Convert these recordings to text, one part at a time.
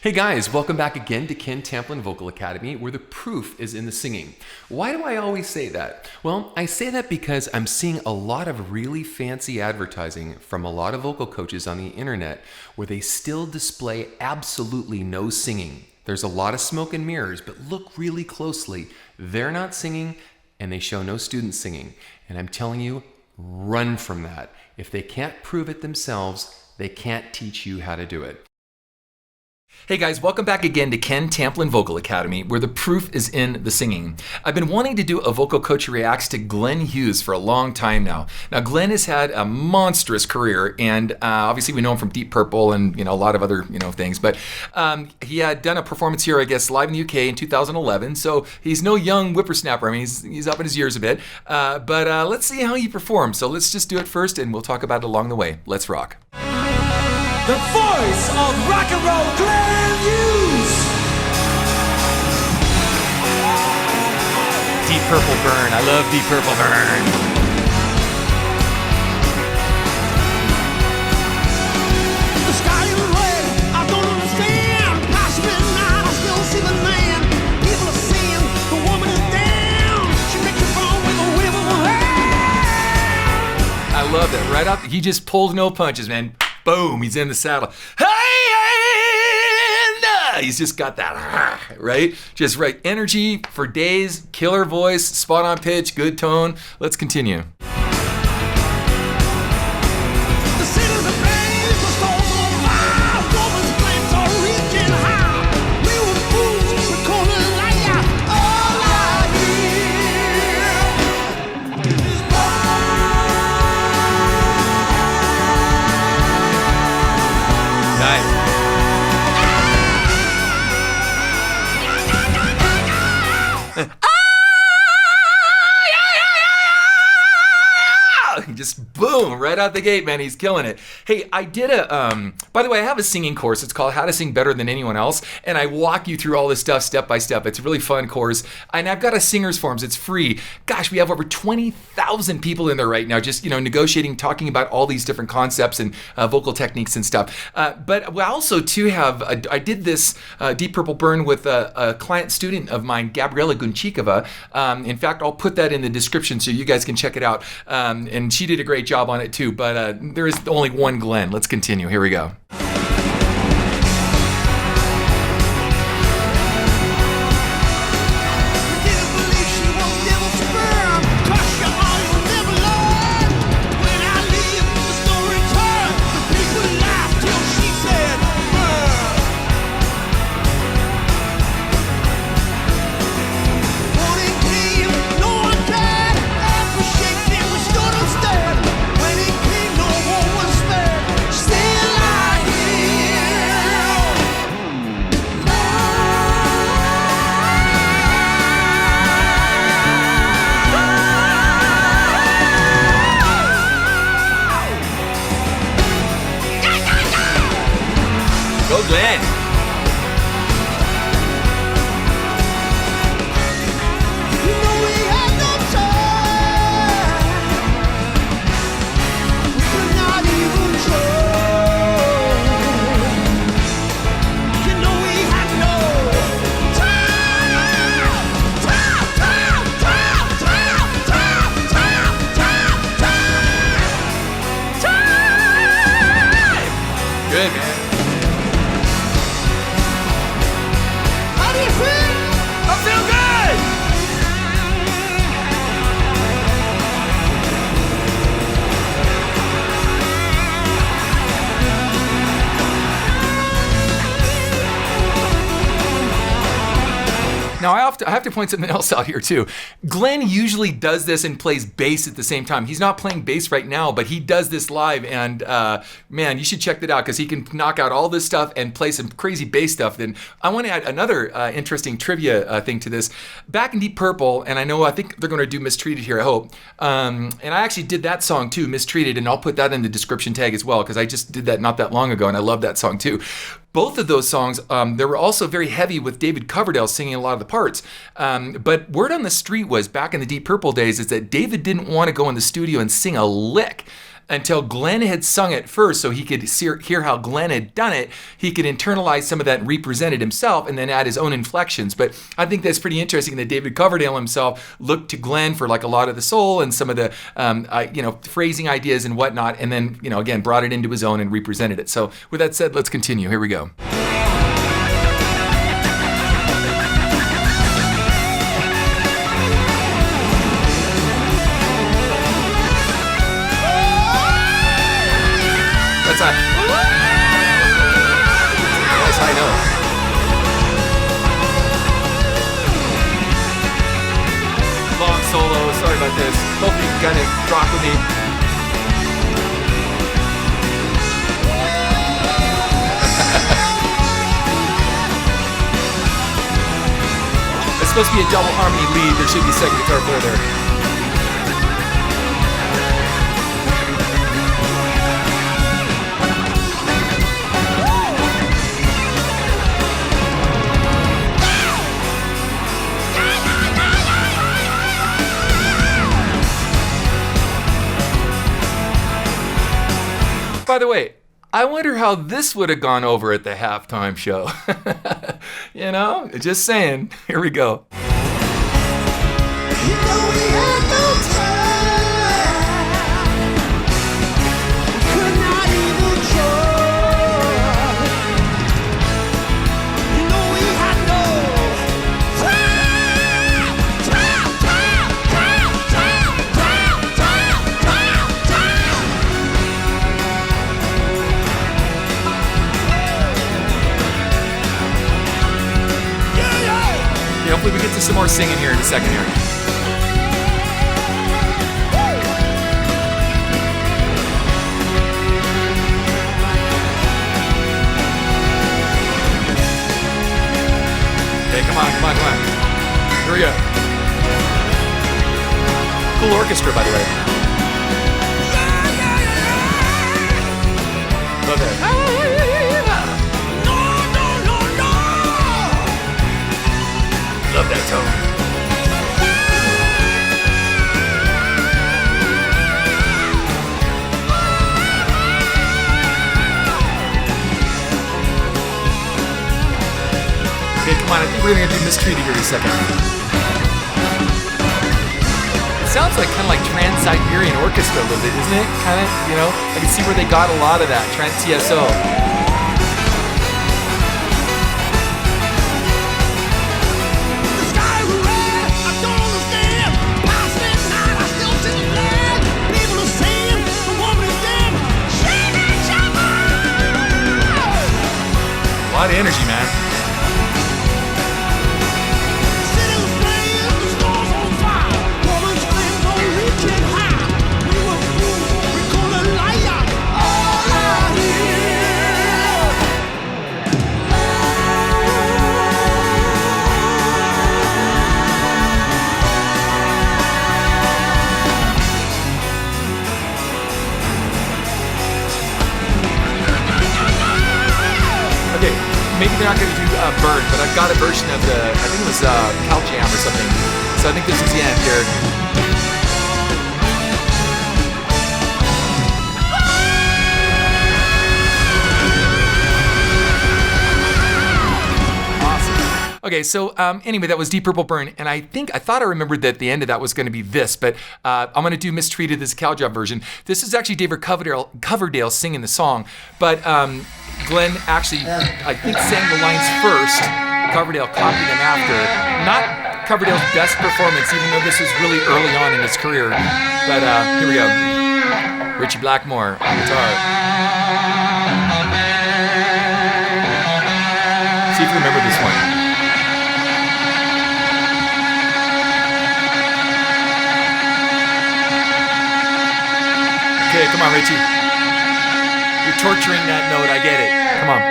Hey guys, welcome back again to Ken Tamplin Vocal Academy, where the proof is in the singing. Why do I always say that? Well, I say that because I'm seeing a lot of really fancy advertising from a lot of vocal coaches on the internet where they still display absolutely no singing. There's a lot of smoke and mirrors, but look really closely. They're not singing and they show no students singing. And I'm telling you, run from that. If they can't prove it themselves, they can't teach you how to do it. Hey guys, welcome back again to Ken Tamplin Vocal Academy, where the proof is in the singing. I've been wanting to do a vocal coach reacts to Glenn Hughes for a long time now. Now, Glenn has had a monstrous career, and obviously we know him from Deep Purple and a lot of other things. But he had done a performance here, I guess, live in the UK in 2011. So he's no young whippersnapper. I mean, he's up in his years a bit. But let's see how he performs. So let's just do it first, and we'll talk about it along the way. Let's rock. The voice of rock and roll, Glenn Hughes. Deep Purple Burn. I love Deep Purple Burn. The sky is red, I don't understand. Past midnight, I still see the man. People are saying the woman is down. She makes you fall with a whip of her hair. I love that. Right off, he just pulls no punches, man. Boom, he's in the saddle. Hey, he's just got that, right? Just right energy for days, killer voice, spot on pitch, good tone. Let's continue. The city's a blaze, the stars on fire. Woman's flames are reaching high. We were fools, we couldn't lie. All I hear is Nice. Just boom, right out the gate, man. He's killing it. Hey, I did by the way, I have a singing course. It's called How to Sing Better Than Anyone Else. And I walk you through all this stuff step by step. It's a really fun course. And I've got a singer's forums. It's free. Gosh, we have over 20,000 people in there right now, just, negotiating, talking about all these different concepts and vocal techniques and stuff. But we also, too, I did this Deep Purple Burn with a client student of mine, Gabriela Gunchikova. In fact, I'll put that in the description so you guys can check it out. And she did a great job on it too, but there is only one Glenn. Let's continue. Here we go. Go Glenn! Good, man. Now, I have to point something else out here, too. Glenn usually does this and plays bass at the same time. He's not playing bass right now, but he does this live, and man, you should check that out because he can knock out all this stuff and play some crazy bass stuff. Then I want to add another interesting trivia thing to this. Back in Deep Purple, and I think they're going to do Mistreated here, I hope. And I actually did that song, too, Mistreated, and I'll put that in the description tag as well because I just did that not that long ago, and I love that song, too. Both of those songs, they were also very heavy with David Coverdale singing a lot of the parts. But word on the street was, back in the Deep Purple days, is that David didn't want to go in the studio and sing a lick. until Glenn had sung it first so he could hear how Glenn had done it. He could internalize some of that and represent it himself and then add his own inflections. But I think that's pretty interesting that David Coverdale himself looked to Glenn for like a lot of the soul and some of the phrasing ideas and whatnot, and then again brought it into his own and represented it. So with that said, let's continue. Here we go. That's a nice high note. Long solo. Sorry about this. Hope you can kind of rock with me. It's supposed to be a double harmony lead. There should be a second guitar player there. By the way, I wonder how this would have gone over at the halftime show. Just saying. Here we go. You know we had no time. Could not even try. You know we had no Hopefully we get to some more singing here in a second here. Okay, come on. Here we go. Cool orchestra, by the way. Love that. Love that tone. Okay, come on. I think we're gonna do Mistreated here in a second. It sounds like kind of like Trans-Siberian Orchestra a little bit, isn't it? Kind of, I can see where they got a lot of that Trans-TSO. A lot of energy, man. Maybe they're not going to do Burn, but I've got a version of I think it was Cal Jam or something. So I think this is the end here. Awesome. Okay, so anyway, that was Deep Purple Burn, and I thought I remembered that the end of that was going to be this, but I'm going to do Mistreated, this Cal Job version. This is actually David Coverdale singing the song, but Glenn actually, I think, sang the lines first. Coverdale copied them after. Not Coverdale's best performance, even though this was really early on in his career. But here we go. Richie Blackmore on guitar. See if you remember this one. Okay, come on, Richie. You're torturing that note, I get it. Come on.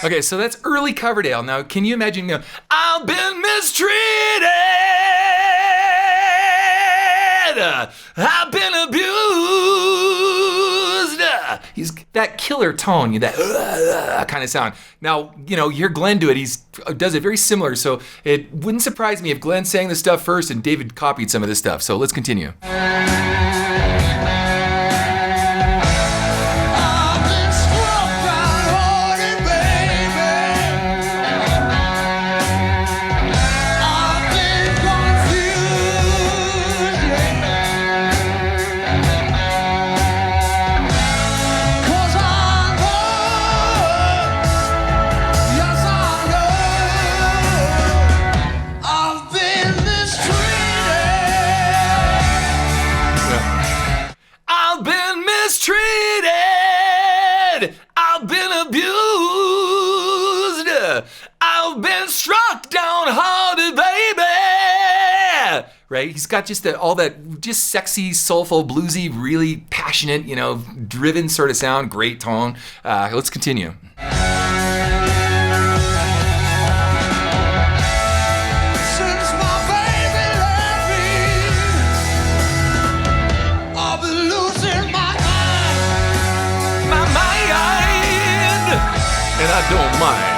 Okay, so that's early Coverdale. Now, can you imagine, I've been mistreated, I've been abused. He's that killer tone, that kind of sound. Now, you hear Glenn do it. He does it very similar. So it wouldn't surprise me if Glenn sang this stuff first and David copied some of this stuff. So let's continue. I've been abused. I've been struck down hard, baby. Right? He's got just all that just sexy, soulful, bluesy, really passionate, driven sort of sound. Great tone. Let's continue. And I don't mind.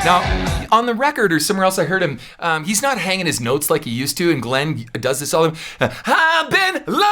Now, on the record or somewhere else I heard him, he's not hanging his notes like he used to, and Glenn does this all the time. I've been lonely!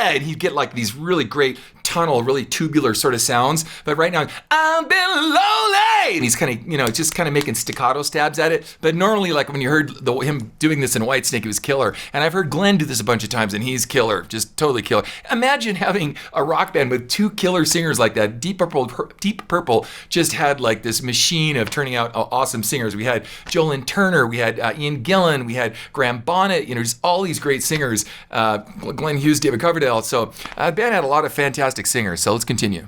And he'd get like these really great tunnel, really tubular sort of sounds. But right now, I've been lonely! And he's kind of, just kind of making staccato stabs at it. But normally, like when you heard him doing this in Whitesnake, it was killer. And I've heard Glenn do this a bunch of times, and he's killer, just totally killer. Imagine having a rock band with two killer singers like that. Deep Purple just had like this machine of turning out awesome singers. We had Jolyn Turner, we had Ian Gillan, we had Graham Bonnet, just all these great singers. Glenn Hughes, David Coverdale. So the band had a lot of fantastic singers. So let's continue.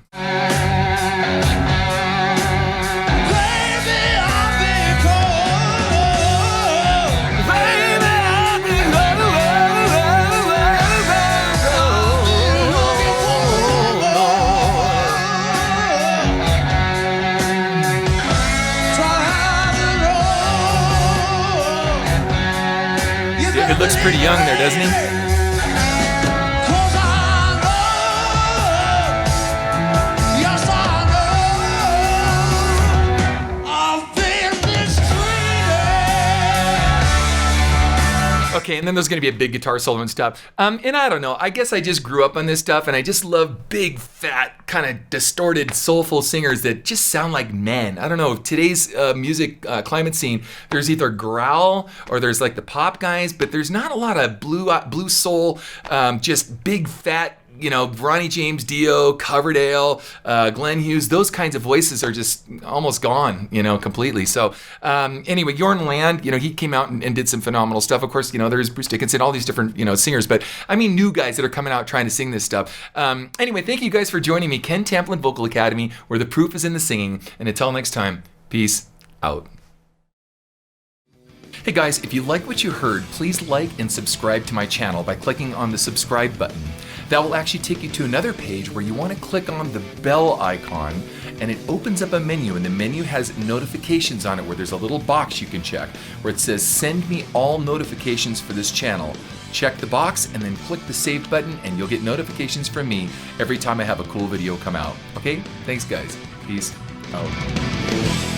David looks pretty young there, doesn't he? Okay, and then there's going to be a big guitar solo and stuff. And I don't know, I guess I just grew up on this stuff, and I just love big, fat, kind of distorted, soulful singers that just sound like men. I don't know, today's music climate scene, there's either growl or there's like the pop guys, but there's not a lot of blue soul, just big, fat, Ronnie James Dio, Coverdale, Glenn Hughes, those kinds of voices are just almost gone, completely. So anyway, Jorn Land, he came out and did some phenomenal stuff. Of course, there's Bruce Dickinson, all these different, singers, but I mean new guys that are coming out trying to sing this stuff. Anyway, thank you guys for joining me, Ken Tamplin Vocal Academy, where the proof is in the singing. And until next time, peace out. Hey guys, if you like what you heard, please like and subscribe to my channel by clicking on the subscribe button. That will actually take you to another page where you want to click on the bell icon, and it opens up a menu, and the menu has notifications on it where there's a little box you can check where it says send me all notifications for this channel. Check the box and then click the save button, and you'll get notifications from me every time I have a cool video come out. Okay? Thanks guys. Peace out.